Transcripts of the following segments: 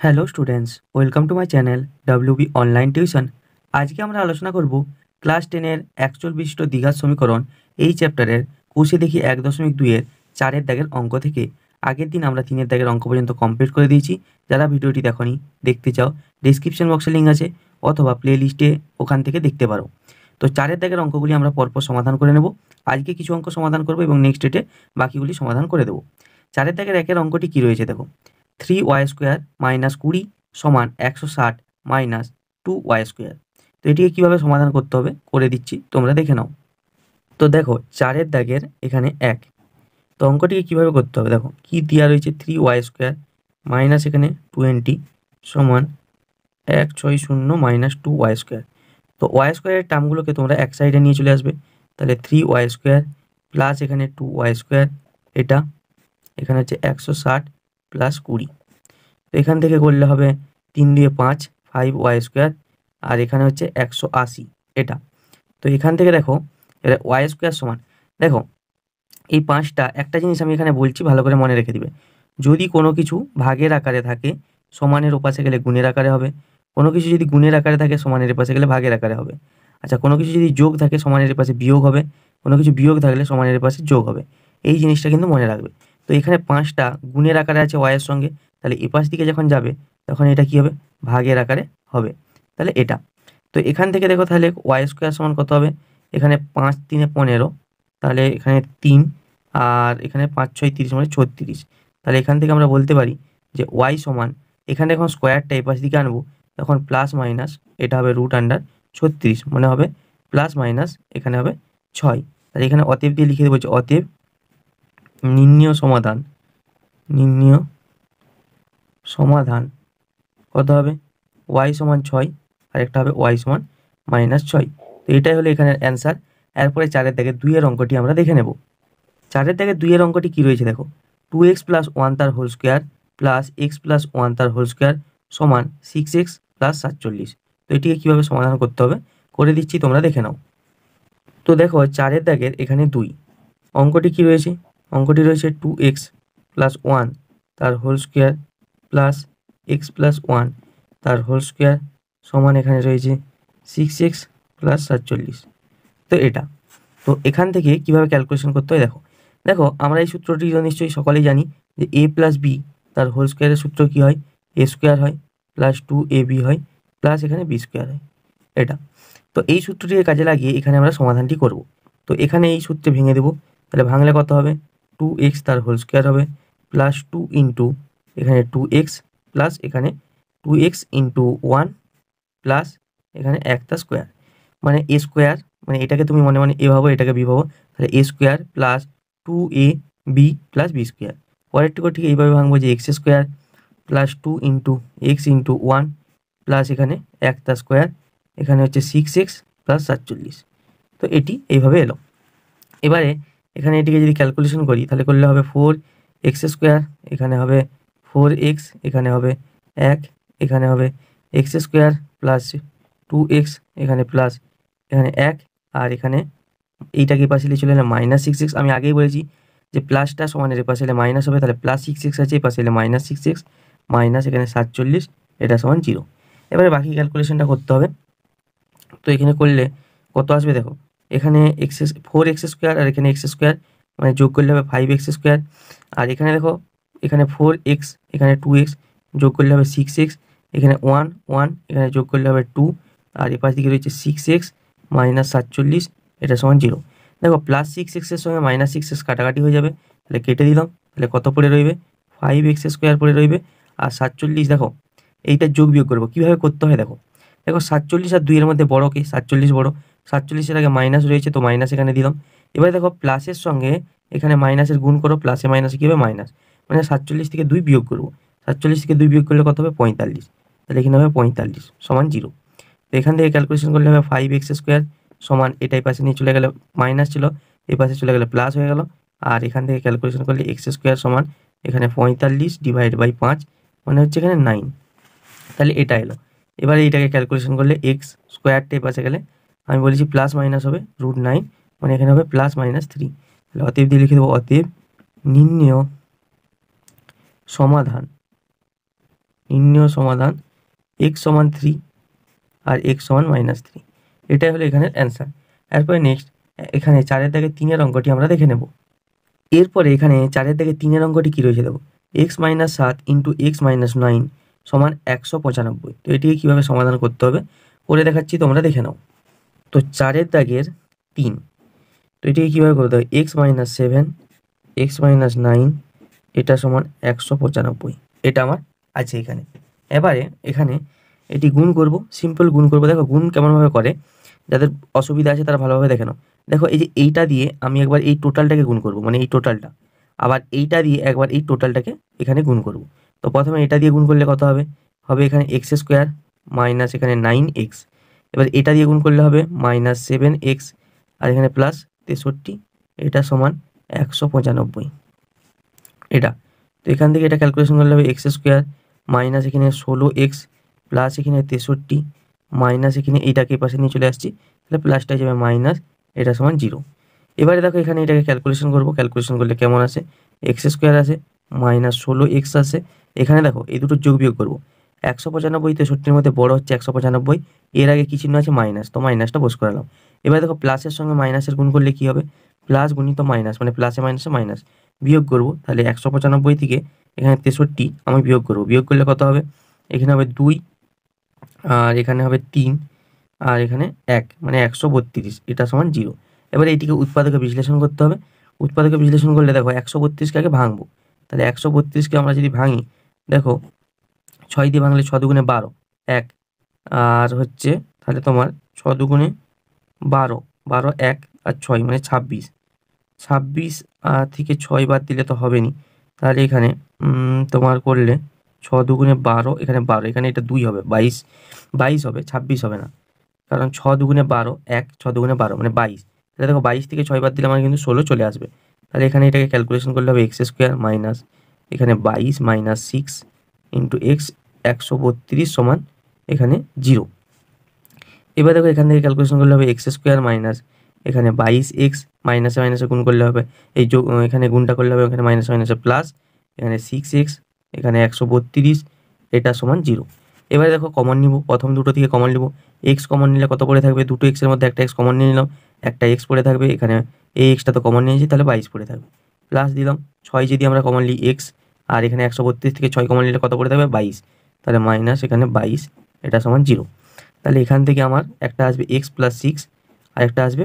Hello students, welcome to my channel WB online tuition. আজকে আমরা আলোচনা করব ক্লাস 10-এর একচল বিশিষ্ট দ্বিঘাত সমীকরণ এই চ্যাপ্টারের কোষে দেখি 1.2-এর 4-এর দাগের অঙ্ক থেকে। আগের দিন আমরা 3-এর দাগের অঙ্ক পর্যন্ত কমপ্লিট করে দিয়েছি। যারা ভিডিওটি দেখনি, দেখতে চাও, ডিসক্রিপশন বক্সে লিঙ্ক আছে অথবা প্লে লিস্টে ওখান থেকে দেখতে পারো। তো 4-এর দাগের অঙ্কগুলি আমরা পরপর সমাধান করে নেব। আজকে কিছু অঙ্ক সমাধান করব এবং নেক্সট ডেটে বাকিগুলি সমাধান করে দেবো। 4-এর দাগের একের অঙ্কটি কী রয়েছে দেখো, 3y² মাইনাস 20 সমান 160 মাইনাস 2y²। তো এটিকে কীভাবে সমাধান করতে হবে করে দিচ্ছি, তোমরা দেখে নাও। তো দেখো 4-এর দাগের এখানে 1, তো অঙ্কটিকে কীভাবে করতে হবে দেখো, কি দেওয়া রয়েছে 3y² মাইনাস এখানে 20 সমান 160 মাইনাস 2y²। তো y² টার্মগুলোকে তোমরা এক সাইডে নিয়ে চলে আসবে, তাহলে 3y² প্লাস এখানে 2y², এটা এখানে হচ্ছে 160 প্লাস 20। তো এখান থেকে করলে হবে 3 দিয়ে 5, 5y², আর এখানে হচ্ছে 180 এটা। তো এখান থেকে দেখো y² সমান, দেখো এই 5টা, একটা জিনিস আমি এখানে বলছি ভালো করে মনে রেখে দিবে। যদি কোনো কিছু ভাগের আকারে থাকে সমানের ওপাশে গেলে গুণের আকারে হবে, কোনো কিছু যদি গুণের আকারে থাকে সমানের এপাশে গেলে ভাগের আকারে হবে। আচ্ছা, কোনো কিছু যদি যোগ থাকে সমানের এপাশে বিয়োগ হবে, কোনো কিছু বিয়োগ থাকলে সমানের এপাশে যোগ হবে। এই জিনিসটা কিন্তু মনে রাখবে। তো এখানে 5টা গুণের আকারে আছে y-এর সঙ্গে, তাহলে এপাশ দিকে যখন যাবে তখন এটা কি হবে, ভাগের আকারে হবে। তাহলে এটা, তো এখান থেকে দেখো তাহলে y² সমান কত হবে, এখানে 5 3 15, তাহলে এখানে 3, আর এখানে 5 6 30 মানে 36। তাহলে এখান থেকে আমরা বলতে পারি যে y সমান, এখানে যখন স্কোয়ারটা এপাশ দিকে আনবো তখন প্লাস মাইনাস এটা হবে √36, মানে হবে প্লাস মাইনাস এখানে হবে 6। তাহলে এখানে অতএব দিয়ে লিখে দেবো যে অতএব নির্ণেয় সমাধান কত হবে, y সমান 6, আর একটা হবে y সমান -6। তো এটাই হলো এখানের অ্যান্সার। এরপরে 4-এর দাগের 2-এর অঙ্কটি আমরা দেখে নেব। 4-এর দাগের 2-এর অঙ্কটি কী রয়েছে দেখো, 2x + 1 তার হোল স্কোয়ার প্লাস x + 1 তার হোল স্কোয়ার সমান 6x + 47। তো এটিকে কীভাবে সমাধান করতে হবে করে দিচ্ছি, তোমরা দেখে নাও। তো দেখো 4-এর দাগের এখানে 2, অঙ্কটি কী রয়েছে, অঙ্কটি রয়েছে 2x + 1 তার হোল স্কোয়ার প্লাস x + 1 তার হোল স্কোয়ার সমান এখানে রয়েছে 6x + 47। তো এটা, তো এখান থেকে কিভাবে ক্যালকুলেশন করতে হয় দেখো, দেখো আমরা এই সূত্রটি নিশ্চয়ই সকলেই জানি যে a + b তার হোল স্কোয়ারের সূত্র কী হয়, a² হয় প্লাস 2ab হয় প্লাস এখানে b² হয় এটা। তো এই সূত্রটিকে কাজে লাগিয়ে এখানে আমরা সমাধানটি করব। তো এখানে এই সূত্রে ভেঙে দেবো, তাহলে ভাঙলে কত হবে, 2x তার হোল স্কোয়ার হবে প্লাস 2 ইন্টু এখানে 2x প্লাস এখানে 2x ইন্টু 1 প্লাস এখানে 1 তার স্কোয়ার, মানে a², মানে এটাকে তুমি মনে মনে এ ভাবো, এটাকে বি ভাবো, তাহলে a² plus 2ab plus b²। পরেরটুকু ঠিক এইভাবে ভাঙবো যে x² plus 2 into x into 1 plus এখানে 1 তার স্কোয়ার, এখানে হচ্ছে 6x + 47। তো এটি এইভাবে এলো। এবারে এখানে এটিকে যদি ক্যালকুলেশন করি তাহলে করলে হবে 4x², এখানে হবে 4x, এখানে হবে 1, এখানে হবে x² প্লাস 2x, এখানে প্লাস এখানে 1, আর এখানে এইটাকে পাশে নিয়ে চলে এলে -6x। আমি আগেই বলেছি যে প্লাসটা সমানের এ পাশে এলে মাইনাস হবে, তাহলে +6x আছে, এ পাশে এলে -6x মাইনাস এখানে 47, এটা সমান 0। এবারে বাকি ক্যালকুলেশনটা করতে হবে। তো এখানে করলে কত আসবে দেখো, এখানে 4x² আর এখানে x², মানে যোগ করলে হবে 5x², আর এখানে দেখো এখানে 4x, এখানে 2x, যোগ করলে হবে 6x, এখানে 1 1, এখানে যোগ করলে হবে 2, আর এ পাশ দিকে রয়েছে 6x মাইনাস 47, এটা সমান 0। দেখো +6x এর সঙ্গে -6x কাটাকাটি হয়ে যাবে, তাহলে কেটে দিলাম, তাহলে কত পড়ে রইবে, 5x² পড়ে রইবে। আর 47 দেখো এইটা যোগ বিয়োগ করবো, কীভাবে করতে হয় দেখো, দেখো 47 আর 2 এর মধ্যে বড় কি, 47 বড়, 47-এর আগে মাইনাস রয়েছে তো মাইনাস এখানে দিলাম। এবারে দেখো প্লাসের সঙ্গে এখানে মাইনাসের গুণ করো, প্লাসে মাইনাসে কী হবে মাইনাস, মানে 47 থেকে 2 বিয়োগ করবো, 47 থেকে 2 বিয়োগ করলে কত হবে 45, তাহলে এখানে হবে 45 সমান 0। তো এখান থেকে ক্যালকুলেশন করলে হবে 5x² সমান, এটাই পাশে নিয়ে চলে গেলে মাইনাস ছিল, এই পাশে চলে গেলে প্লাস হয়ে গেল, আর এখান থেকে ক্যালকুলেশন করলে x² সমান এখানে 45 ডিভাইড বাই 5, মানে হচ্ছে এখানে 9। তাহলে এটা এলো। এবারে এইটাকে ক্যালকুলেশন করলে x² পাশে গেলে আমি বলেছি প্লাস মাইনাস হবে √9, মানে এখানে হবে +-3। তাহলে অতএব দিয়ে লিখে দেবো অতএব নির্ণেয় নির্ণয় সমাধান x সমান 3 আর x সমান -3, এটাই হলো এখানের অ্যান্সার। এরপরে নেক্সট এখানে 4-এর দাগে 3-এর অঙ্কটি আমরা দেখে নেব। এরপরে এখানে 4-এর দাগে 3-এর অঙ্কটি কী রয়েছে দেখো, x - 7 × x - 9 সমান 195। তো এটিকে কীভাবে সমাধান করতে হবে করে দেখাচ্ছি, তোমরা দেখে নাও। তো 4-এর দাগের 3, তো এটিকে কীভাবে করতে হবে, x - 7 x - 9 এটা সমান 195, এটা আমার আছে এখানে। এবারে এখানে এটি গুণ করব, সিম্পল গুণ করব। দেখো গুণ কেমনভাবে করে, যাদের অসুবিধা আছে তারা ভালোভাবে দেখে নাও। দেখো এই যে এইটা দিয়ে আমি একবার এই টোটালটাকে গুণ করব, মানে এই টোটালটা, আবার এইটা দিয়ে একবার এই টোটালটাকে এখানে গুণ করব। তো প্রথমে এটা দিয়ে গুণ করলে কত হবে, হবে এখানে x² মাইনাস এখানে 9x, এবার এটা দিয়ে গুণ করলে হবে -7x আর এখানে প্লাস 63, এটা সমান 195 এটা। তো এখান থেকে এটা ক্যালকুলেশন করলে হবে x² মাইনাস এখানে 16x প্লাস এখানে 63 মাইনাস এখানে এইটাকে পাশে নিয়ে চলে আসছি, তাহলে প্লাসটা যাবে মাইনাস, এটা সমান 0। এবারে দেখো এখানে এটাকে ক্যালকুলেশন করব, ক্যালকুলেশন করলে কেমন আসে, x² আসে মাইনাস 16x আসে, এখানে দেখো এই দুটো যোগ বিয়োগ করবো, 195 63-র মধ্যে বড় হচ্ছে 195, এর আগে কি চিহ্ন আছে মাইনাস, তো মাইনাসটা বস করালাম। এবার দেখো প্লাসের সঙ্গে মাইনাসের গুণ করলে কি হবে, প্লাস গুণিত মাইনাস, মানে প্লাসে মাইনাসে মাইনাস, বিয়োগ করব, তাহলে 195 থেকে এখানে 63 আমি বিয়োগ করব, বিয়োগ করলে কত হবে, এখানে হবে 2 আর এখানে হবে 3 আর এখানে 1, মানে 132, এটা সমান 0। এবারে এটিকে উৎপাদকে বিশ্লেষণ করতে হবে, উৎপাদকে বিশ্লেষণ করলে দেখো 132কে আগে ভাঙবো, তাহলে 132কে আমরা যদি ভাঙি, দেখো 6 দিয়ে ভাঙলে 6 দুগুণে 12 1, আর হচ্ছে তাহলে তোমার 6 দুগুণে 12 12 1 আর 6 মানে 26, 26 থেকে 6 বাদ দিলে তো হবে নি, তাহলে এখানে তোমার করলে 6 দুগুণে 12 এখানে 12, এখানে এটা 2 হবে, 22 হবে, 26 হবে না, কারণ 6 দুগুণে 12 1 6 দুগুণে 12 মানে 22, তাহলে দেখো 22 থেকে 6 বাদ দিলে আমার কিন্তু 16 চলে আসবে। তাহলে এখানে এটাকে ক্যালকুলেশন করলে হবে x² মাইনাস এখানে 22 মাইনাস 6 ইন্টু x 132 সমান এখানে 0। এবার দেখো এখান থেকে ক্যালকুলেশন করলে হবে x² মাইনাস এখানে 22x মাইনাসে মাইনাসে গুণ করলে হবে, এই যোগ এখানে গুণটা করলে হবে এখানে মাইনাসে মাইনাসে প্লাস এখানে 6x এখানে 132, এটা সমান 0। এবারে দেখো কমন নিব, প্রথম দুটো থেকে কমন নিব, এক্স কমন নিলে কত পড়ে থাকবে, দুটো এক্সের মধ্যে একটা এক্স কমন নিয়ে নিলাম, একটা এক্স পড়ে থাকবে, এখানে এই এক্সটা তো কমন নিয়েছি, তাহলে 22 পড়ে থাকবে, প্লাস দিলাম 6 যদি আমরা কমন নিই এক্স, আর এখানে 132 থেকে 6 কমন নিলে কত পড়ে থাকবে 22, তাহলে মাইনাস এখানে 22, এটা সমান 0। তাহলে এখান থেকে আমার একটা আসবে x + 6 আর একটা আসবে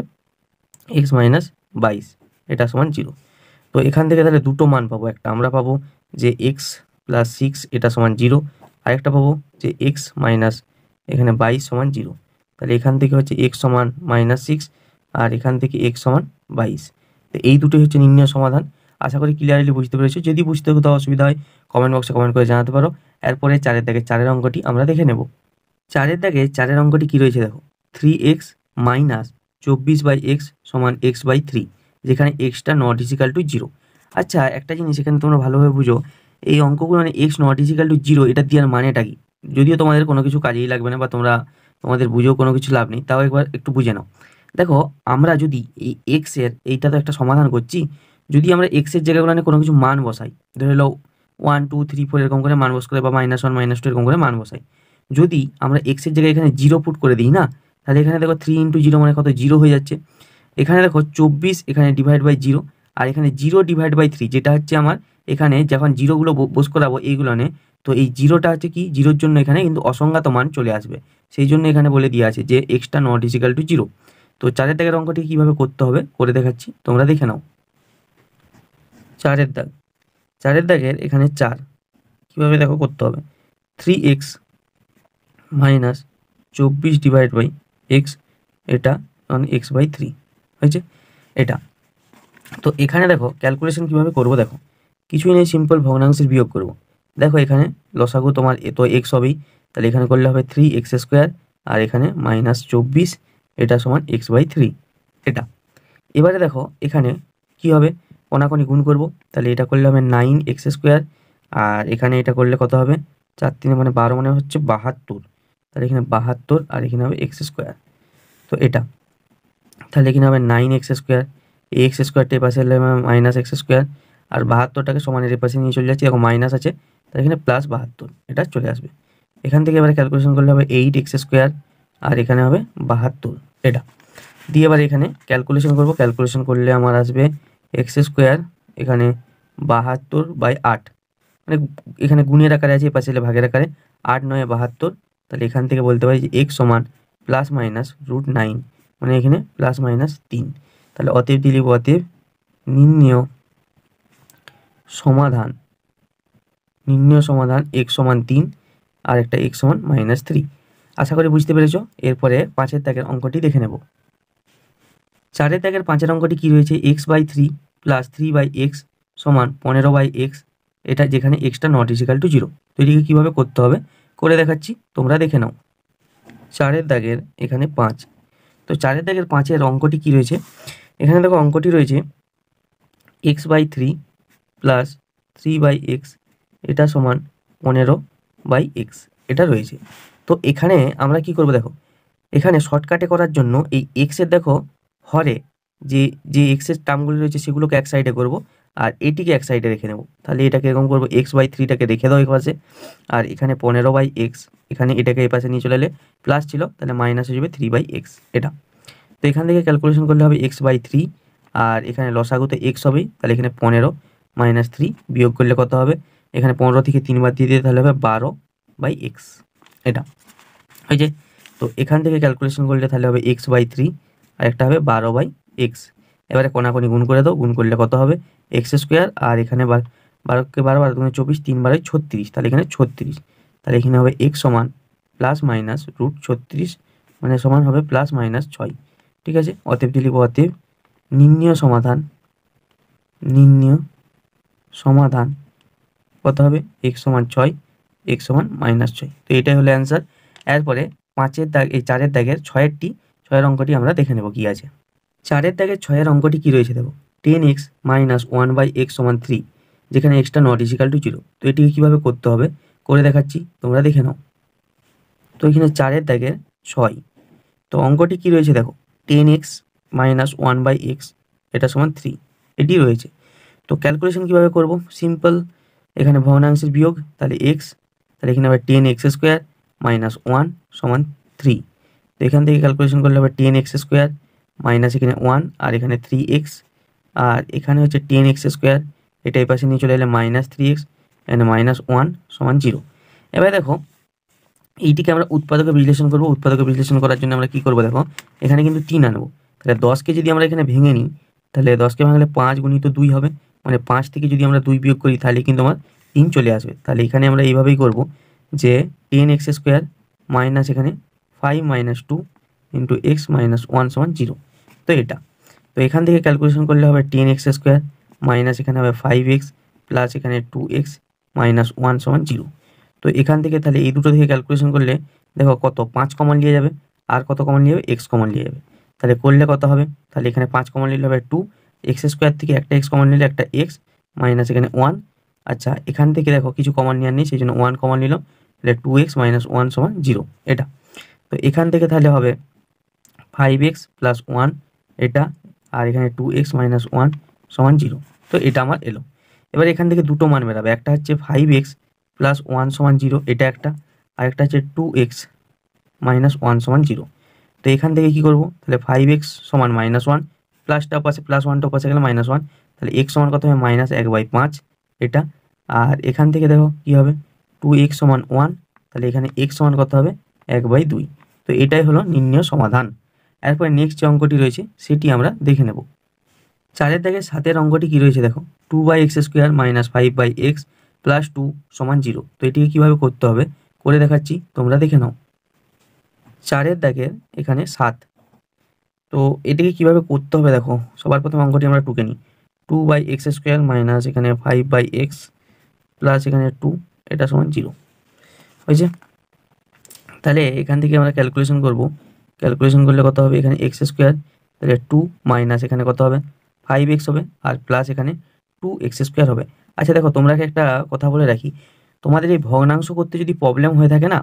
x - 22, এটা সমান 0। তো এখান থেকে তাহলে দুটো মান পাবো, একটা আমরা পাবো যে x + 6 এটা সমান 0, আরেকটা পাবো যে x - এখানে 22 সমান 0। তাহলে এখান থেকে হচ্ছে x সমান -6 আর এখান থেকে x সমান 22। তো এই দুটোই হচ্ছে নির্ণয় সমাধান। আশা করি ক্লিয়ারলি বুঝতে পেরেছো। যদি বুঝতে কোথাও অসুবিধা হয় কমেন্ট বক্সে কমেন্ট করে জানাতে পারো। এরপরে 4-এর দাগে 4-এর অঙ্কটি আমরা দেখে নেব। 4-এর দাগে 4-এর অঙ্কটি কী রয়েছে দেখো, 3x - 24/x সমান x/3, যেখানে xটা নট ইজিক্যাল টু 0। আচ্ছা একটা জিনিস এখানে তোমরা ভালোভাবে বুঝো, এই অঙ্কগুলো মানে x নট ইজিক্যাল টু 0 এটা দেওয়ার মানেটা কি, যদিও তোমাদের কোনো কিছু কাজেই লাগবে না বা তোমাদের বুঝেও কোনো কিছু লাভ নেই, তাও একবার একটু বুঝে নাও। দেখো আমরা যদি এই এক্সের, এইটা তো একটা সমাধান করছি, যদি আমরা এক্সের জায়গাগুলো কোনো কিছু মান বসাই, ধরে নাও 1 2 3 4 এরকম করে মান বস করে বা -1 -2 এরকম করে মান বসাই, যদি আমরা এক্সের জায়গায় এখানে 0 পুট করে দিই না, তাহলে এখানে দেখো 3 × 0 মানে কত, 0 হয়ে যাচ্ছে। এখানে দেখো 24 এখানে /0 আর এখানে 0/3, যেটা হচ্ছে আমার এখানে যখন জিরোগুলো বোস করাবো এইগুলো নে, তো এই জিরোটা হচ্ছে কি, জিরোর জন্য এখানে কিন্তু অসংজ্ঞাত মান চলে আসবে, সেই জন্য এখানে বলে দেওয়া আছে যে এক্সটা নট ইজিক্যাল টু 0। তো 4-এর দাগের অঙ্কটি কীভাবে করতে হবে করে দেখাচ্ছি, তোমরা দেখে নাও। 4-এর দাগ, 4-এর দাগের এখানে 4 কীভাবে দেখো করতে হবে, 3x - 24/x এটা x/3 হয়েছে এটা। তো এখানে দেখো ক্যালকুলেশন কীভাবে করবো, দেখো কিছুই নেই, সিম্পল ভগ্নাংশের বিয়োগ করব। দেখো এখানে লসাগু তোমার তো এক্স হবেই, তাহলে এখানে করলে হবে 3x² আর এখানে -24 এটা সমান x/3 এটা। এবারে দেখো এখানে কি হবে, কোনাকুনি গুণ করব, তাহলে এটা করলে হবে 9x² আর এখানে এটা করলে কত হবে, 4 3 মানে 12 মানে হচ্ছে 72, তাহলে এখানে 72 আর এখানে হবে x²। তো এটা তাহলে এখানে হবে 9x², এই x² এর পাশে হলে -x² আর 72টাকে সমানের এর পাশে নিয়ে চলে যাচ্ছি, দেখো মাইনাস আছে তাহলে এখানে প্লাস 72 এটা চলে আসবে। এখান থেকে এবারে ক্যালকুলেশন করলে হবে 8x² আর এখানে হবে 72 এটা দিয়ে এবার এখানে ক্যালকুলেশন করব। ক্যালকুলেশন করলে আমার আসবে x² এখানে 72/8, মানে এখানে গুণের আকারে আছে, এপাশে ভাগের আকারে 8 9 72। তাহলে এখান থেকে বলতে পারি যে x সমান +-√9, মানে এখানে +-3। তাহলে অতএব দিয়ে লিখব অতএব নির্ণেয় সমাধান x সমান 3 আর একটা x সমান -3। আশা করি বুঝতে পেরেছো। এরপরে 5-এর দাগের অঙ্কটি দেখে নেব। 4-এর দাগের 5-এর অঙ্কটি কি রয়েছে, x/3 + 3/x সমান 15/x, এটা যেখানে xটা নট ইজিক্যাল টু 0। তো এটিকে কীভাবে করতে হবে করে দেখাচ্ছি, তোমরা দেখে নাও। 4-এর দাগের এখানে 5, তো 4-এর দাগের 5-এর অঙ্কটি কি রয়েছে, এখানে দেখো অঙ্কটি রয়েছে x/3 + 3/x এটা সমান 15/x এটা রয়েছে। তো এখানে আমরা কি করব দেখো, এখানে শর্টকাটে করার জন্য এই এক্সের দেখো হরে যে এক্সের টার্মগুলি রয়েছে সেগুলোকে এক সাইডে করব আর এটিকে এক সাইডে রেখে নেব। তাহলে এটাকে এরকম করবো, x/3টাকে রেখে দাও এই পাশে, আর এখানে 15/x, এখানে এটাকে এই পাশে নিয়ে চলে এলে প্লাস ছিল তাহলে মাইনাস হয়ে যাবে 3/x এটা। তো এখান থেকে ক্যালকুলেশন করলে হবে x/3 আর এখানে লসাগুতে x হবেই, তাহলে এখানে 15 - 3 বিয়োগ করলে কত হবে, এখানে 15 থেকে 3 বার দিয়ে দিতে তাহলে হবে 12/x এটা ওই যে। তো এখান থেকে ক্যালকুলেশন করলে তাহলে হবে x/3 আর একটা হবে 12/x। এবারে কোনাকুনি গুণ করে দাও, গুণ করলে কত হবে x² আর এখানে 12কে 12 12 × 24 3 12 36, তাহলে এখানে 36। তাহলে এখানে হবে x সমান +-√36 মানে সমান হবে +-6। ঠিক আছে, অতএব দিয়ে লিখব অতএব নির্ণেয় সমাধান কত হবে, x সমান 6 x সমান -6। তো এটাই হলো অ্যান্সার। এরপরে 5-এর দাগ এই 4-এর দাগের 6-এর অঙ্কটি আমরা দেখে নেব কি আছে। 4-এর দাগের 6-এর অঙ্কটি কি রয়েছে দেখো, 10x - 1/x সমান 3, যেখানে xটা নট ইজিক্যাল টু 0। তো এটিকে কীভাবে করতে হবে করে দেখাচ্ছি, তোমরা দেখে নাও। তো এখানে 4-এর দাগের 6, তো অঙ্কটি কি রয়েছে দেখো, 10x - 1/x এটা সমান 3 এটি রয়েছে। তো ক্যালকুলেশন কীভাবে করব, সিম্পল, এখানে ভগ্নাংশের বিয়োগ, তাহলে x, তাহলে এখানে হবে 10x² - 1 সমান 3। তো এখান থেকে ক্যালকুলেশন করলে হবে 10x² মাইনাস এখানে 1 আর এখানে 3x, আর এখানে হচ্ছে 10x² এটা এই পাশে নিয়ে চলে এলে -3x, এখানে -1 সমান 0। এবার দেখো এইটিকে আমরা উৎপাদকে বিশ্লেষণ করব। উৎপাদকে বিশ্লেষণ করার জন্য আমরা কি করব দেখো, এখানে কিন্তু 3 আনবো। তাহলে 10কে যদি আমরা এখানে ভেঙে নিই, তাহলে 10কে ভাঙলে 5 × 2 হবে, মানে 5 থেকে যদি আমরা 2 বিয়োগ করি তাহলে কিন্তু আমার 3 চলে আসবে। তাহলে এখানে আমরা এইভাবেই করব যে 10x² মাইনাস এখানে 5 - 2 × x - 1 সমান 0। তো এটা, তো এখান থেকে ক্যালকুলেশন করলে হবে 10x² মাইনাস এখানে হবে 5x প্লাস এখানে 2x - 1 সমান 0। তো এখান থেকে তাহলে এই দুটো থেকে ক্যালকুলেশন করলে দেখো কত 5 কমন নিয়ে যাবে, আর কত কমন নিয়ে যাবে, x কমন নিয়ে যাবে। তাহলে করলে কত হবে, তাহলে এখানে 5 কমন নিলে হবে 2, x² থেকে একটা x কমন নিলে একটা x মাইনাস এখানে 1। আচ্ছা, এখান থেকে দেখো কিছু কমন নেওয়ার নেই, সেই জন্য 1 কমন নিলাম, তাহলে 2x - 1 সমান 0 এটা। তো এখান থেকে তাহলে হবে 5x + 1 এটা, আর এখানে 2x - 1 সমান 0। তো এটা আমার এলো। এবার এখান থেকে দুটো মান বেরাবে, একটা হচ্ছে 5x + 1 সমান 0 এটা একটা, আর একটা হচ্ছে 2x - 1 সমান 0। তো এখান থেকে কি করব, তাহলে 5x সমান -1 প্লাসটা পাশে প্লাস 1টা পাশে গেলে -1, তাহলে x সমান কত হবে -1/5 এটা। আর এখান থেকে দেখো কি হবে 2x সমান 1, তাহলে এখানে x সমান কত হবে 1/2। তো এটাই হলো নির্ণেয় সমাধান। এরপরে নেক্সট যে অঙ্কটি রয়েছে সেটি আমরা দেখে নেব। 4-এর দাগের 7-এর অঙ্কটি কি রয়েছে দেখো, 2/x² - 5/x + 2 সমান 0। তো এটিকে কীভাবে করতে হবে করে দেখাচ্ছি, তোমরা দেখে নাও। 4-এর দাগের এখানে 7, তো এটিকে কীভাবে করতে হবে দেখো, সবার প্রথম অঙ্কটি আমরা টুকে নিই। 2/x² মাইনাস এখানে 5/x প্লাস এখানে 2 এটা সমান 0 হয়েছে। তাহলে এখান থেকে আমরা ক্যালকুলেশন করব, ক্যালকুলেশন করলে কত হবে, এখানে x², তাহলে 2 মাইনাস এখানে কত হবে 5x হবে, আর প্লাস এখানে 2x² হবে। আচ্ছা দেখো, তোমরা একটা কথা বলে রাখি, তোমাদের এই ভগ্নাংশ করতে যদি প্রবলেম হয়ে থাকে না,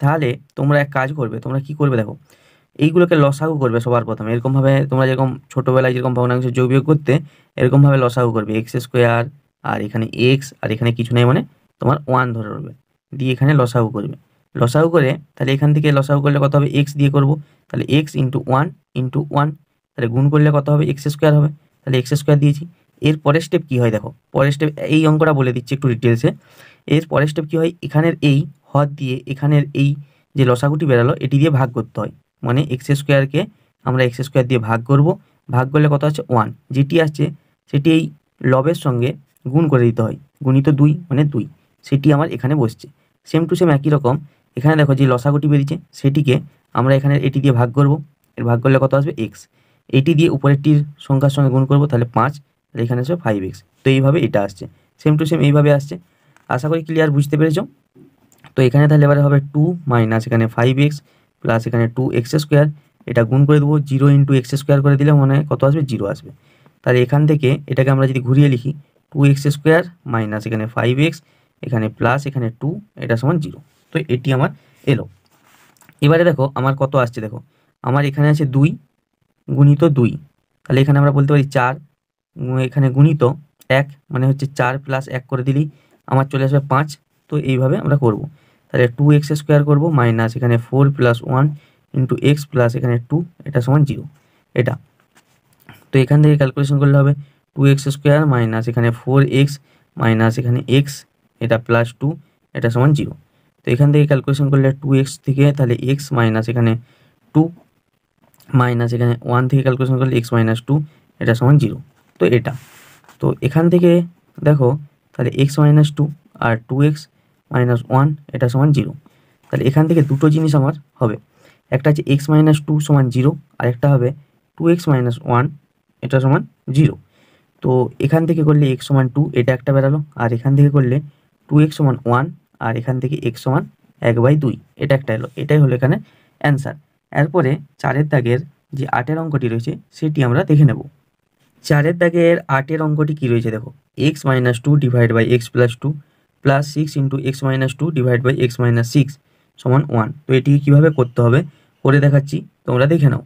তাহলে তোমরা এক কাজ করবে, তোমরা কি করবে দেখো, এইগুলোকে লসাগু করবে সবার প্রথমে। এরকমভাবে তোমরা যেরকম ছোটোবেলায় যেরকম ভগ্নাংশের যোগ বিয়োগ করতে, এরকমভাবে লসাগু করবে x² আর এখানে x আর এখানে কিছু নেই মানে তোমার 1 ধরে রবে, দিয়ে এখানে লসাগু করবে। লসাগু করে তাহলে এখান থেকে লসাগু করলে কত হবে, এক্স দিয়ে করব, তাহলে এক্স ইন্টু ওয়ান, তাহলে গুণ করলে কত হবে, এক্স স্কোয়ার হবে, তাহলে এক্স স্কোয়ার দিয়েছি। এর পরের স্টেপ কী হয় দেখো, পরের স্টেপ এই অঙ্কটা বলে দিচ্ছি একটু ডিটেলসে। এর পরের স্টেপ কী হয়, এখানের এই হর দিয়ে এখানের এই যে লসাগুটি বেরালো এটি দিয়ে ভাগ করতে হয়, মানে এক্স স্কোয়ারকে আমরা এক্স স্কোয়ার দিয়ে ভাগ করব, ভাগ করলে কত আছে 1, যেটি আসছে সেটি এই লবের সঙ্গে গুণ করে দিতে হয়, গুণিত 2 মানে 2, সেটি আমার এখানে বসছে। সেম টু সেম একই রকম এখানে দেখো যে লসাগুটি বেরিয়েছে সেটিকে আমরা এখানে এটি দিয়ে ভাগ করব, এর ভাগ করলে কত আসবে এক্স, এটি দিয়ে উপরেরটির সংখ্যার সঙ্গে গুণ করব, তাহলে 5, তাহলে এখানে আসবে 5x। তো এইভাবে এটা আসছে, সেম টু সেম এইভাবে আসছে। আশা করি ক্লিয়ার, বুঝতে পেরেছো? তো এখানে তাহলে এবারে হবে 2 মাইনাস এখানে 5x প্লাস এখানে 2x স্কোয়ার, এটা গুণ করে দেবো, 0 ইন্টু এক্স স্কোয়ার করে দিলে মানে কত আসবে, 0 আসবে। তাহলে এখান থেকে এটাকে আমরা যদি ঘুরিয়ে লিখি, 2x স্কোয়ার মাইনাস এখানে 5x এখানে প্লাস এখানে 2, এটা সমান 0। তো এটি আমার এলো। এবারে দেখো আমার কত আসছে, দেখো আমার এখানে আছে 2 গুণিত 2, তাহলে এখানে আমরা বলতে পারি 4, এখানে গুণিত 1 মানে হচ্ছে 4 প্লাস 1 করে দিলেই আমার চলে আসবে 5। তো এইভাবে আমরা করব, তাহলে 2x স্কোয়ার করবো মাইনাস এখানে 4 প্লাস 1 ইন্টু এক্স প্লাস এখানে 2, এটা সমান 0 এটা। তো এখান থেকে ক্যালকুলেশন করলে হবে 2x স্কোয়ার মাইনাস এখানে 4x মাইনাস এখানে x, এটা প্লাস 2, এটা সমান 0। তো এখান থেকে ক্যালকুলেশন করলে 2x থেকে তাহলে x মাইনাস এখানে 2 মাইনাস এখানে 1 থেকে ক্যালকুলেশন করলে x মাইনাস 2, এটা সমান 0। তো এটা, তো এখান থেকে দেখো তাহলে x মাইনাস 2 আর 2x মাইনাস 1, এটা সমান 0। তাহলে এখান থেকে দুটো জিনিস আমার হবে, একটা হচ্ছে x মাইনাস 2 সমান 0, আর একটা হবে 2x মাইনাস 1, এটা সমান 0। তো এখান থেকে করলে x সমান 2, এটা একটা বেরালো, আর এখান থেকে করলে 2x সমান 1, আর এখান থেকে x সমান 1/2, এটা একটা এলো। এটাই হলো এখানে অ্যান্সার। এরপরে 4-এর দাগের যে 8-এর অঙ্কটি রয়েছে সেটি আমরা দেখে নেব। 4-এর দাগের 8-এর অঙ্কটি কী রয়েছে দেখো, x minus 2 divide by x plus 2 plus 6 into x minus 2 divide by x minus 6 সমান 1। তো এটি কীভাবে করতে হবে করে দেখাচ্ছি, তোমরা দেখে নাও।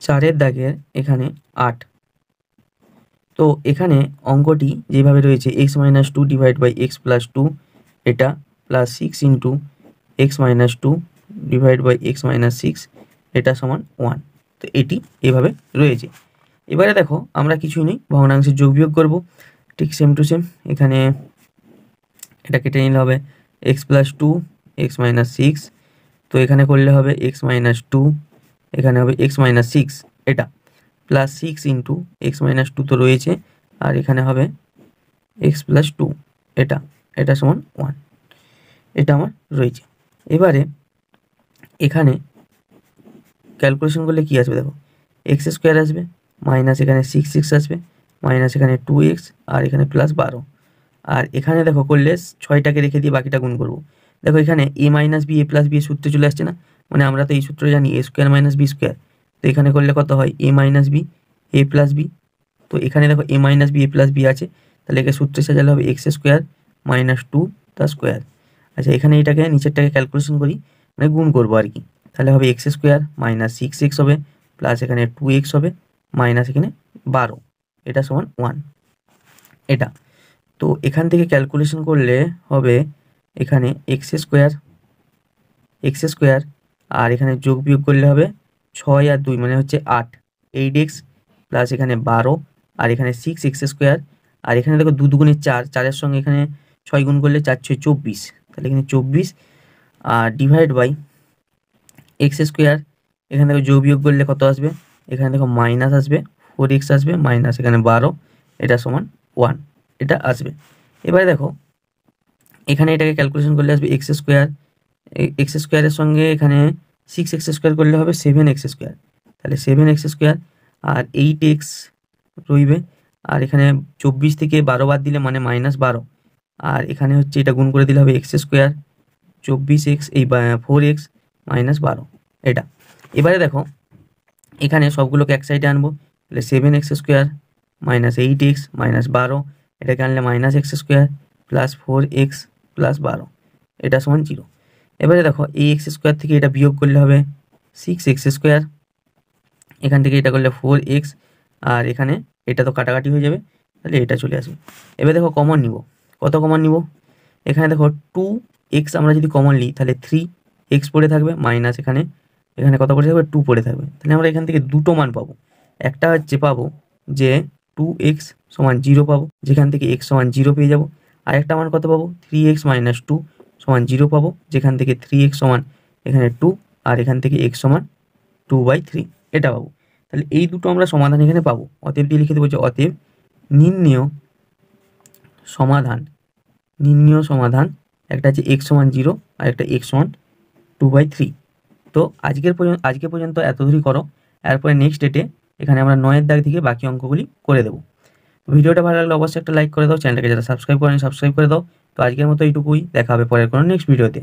4-এর দাগের এখানে 8, তো এখানে অঙ্কটি যেভাবে রয়েছে x minus 2 divide by x plus 2, এটা plus 6 into x minus 2 divide by x minus 6, এটা সমান 1। তো এটি এভাবে রয়েছে। এবারে দেখো আমরা কিছুই নেই, ভগ্নাংশের যোগ বিয়োগ করবো, ঠিক সেম টু সেম। এখানে এটা কেটে নিলে হবে এক্স প্লাস 2 এক্স মাইনাস 6, তো এখানে করলে হবে এক্স মাইনাস 2, এখানে হবে এক্স মাইনাস 6, এটা প্লাস 6 ইন্টু এক্স মাইনাস 2 তো রয়েছে, আর এখানে হবে এক্স প্লাস 2, এটা এটা সমান 1, এটা আমার রয়েছে। এবারে এখানে ক্যালকুলেশন করলে কি আসবে দেখো, এক্স স্কোয়ার আসবে মাইনাস এখানে 6 আসবে মাইনাস এখানে 2x আর এখানে প্লাস 12, আর এখানে দেখো করলে 6টাকে রেখে দিয়ে বাকিটা গুণ করবো। দেখো এখানে এ minus B A plus B এর সূত্রে চলে আসছে না, মানে আমরা তো এই সূত্র জানি এ স্কোয়ার মাইনাস বি স্কোয়ার। তো এখানে করলে কত হয়, এ minus B A plus B. তো এখানে দেখো এ minus B A plus B আছে, তাহলে একে সূত্রে সাজালে হবে এক্স স্কোয়ার মাইনাস 2 তার স্কোয়ার। আচ্ছা এখানে এটাকে নিচেরটাকে ক্যালকুলেশন করি, মানে গুণ করবো আর কি, তাহলে হবে এক্স স্কোয়ার মাইনাস 6x হবে প্লাস এখানে 2x হবে মাইনাস এখানে 12, এটা সমান 1, এটা। তো এখান থেকে ক্যালকুলেশন করলে হবে এখানে এক্স স্কোয়ার আর এখানে যোগ বিয়োগ করলে হবে 6 আর 2 মানে হচ্ছে 8, 8x প্লাস এখানে 12 আর এখানে 6x স্কোয়ার, আর এখানে দেখো 2 দুগুণে 4, 4-এর সঙ্গে এখানে 6 গুণ করলে 4 6 24, তাহলে এখানে 24 আর ডিভাইড বাই এক্স স্কোয়ার, এখানে দেখো যোগ বিয়োগ করলে কত আসবে, এখানে দেখো মাইনাস আসবে 4x আসবে মাইনাস এখানে 12, এটা সমান 1, এটা আসবে। এবারে দেখো এখানে এটাকে ক্যালকুলেশন করলে আসবে এক্স স্কোয়ারের সঙ্গে এখানে 6x স্কোয়ার করলে হবে 7x স্কোয়ার, তাহলে 7x স্কোয়ার আর 8x রইবে, আর এখানে 24 থেকে 12 বাদ দিলে মানে -12, আর এখানে হচ্ছে এটা গুণ করে দিলে হবে এক্স স্কোয়ার 24x এই 4x মাইনাস 12, এটা। এবারে দেখো এখানে সবগুলোকে এক সাইডে আনবো, তাহলে 7x square minus 8x minus 12, এটাকে আনলে minus x square plus 4x plus 12, এটা সমান 0। এবারে দেখো এই এক্স স্কোয়ার থেকে এটা বিয়োগ করলে হবে 6x স্কোয়ার, এখান থেকে এটা করলে 4x, আর এখানে এটা তো কাটাকাটি হয়ে যাবে, তাহলে এটা চলে আসবে। এবার দেখো কমন নিব, কত কমন নিব, এখানে দেখো 2x আমরা যদি কমন নিই তাহলে 3x পড়ে থাকবে, মাইনাস এখানে এখানে কত পড়ে থাকবে 2 পড়ে থাকবে। তাহলে আমরা এখান থেকে দুটো মান পাবো। একটা হচ্ছে পাবো যে 2x সমান 0 পাবো, যেখান থেকে x সমান 0 পেয়ে যাবো। আর একটা মান কত পাবো 3x মাইনাস 2 সমান 0 পাবো, যেখান থেকে 3x সমান এখানে 2 আর এখান থেকে x সমান 2/3 এটা পাবো। তাহলে এই দুটো আমরা সমাধান এখানে পাবো। অতএব দিয়ে লিখে দেবো যে অতএব নির্ণেয় সমাধান একটা আছে x সমান 0 আর একটা x সমান 2/3। তো আজকে পর্যন্ত এত দূরই করো। এরপরে নেক্সট ডেটে এখানে আমরা 9-এর দাগ থেকে বাকি অঙ্কগুলি করে দেবো। ভিডিওটা ভালো লাগলে অবশ্যই একটা লাইক করে দাও, চ্যানেলটাকে যারা সাবস্ক্রাইব করেনি সাবস্ক্রাইব করে দাও। তো আজকের মতো এইটুকুই, দেখা হবে পরের কোনো নেক্সট ভিডিওতে।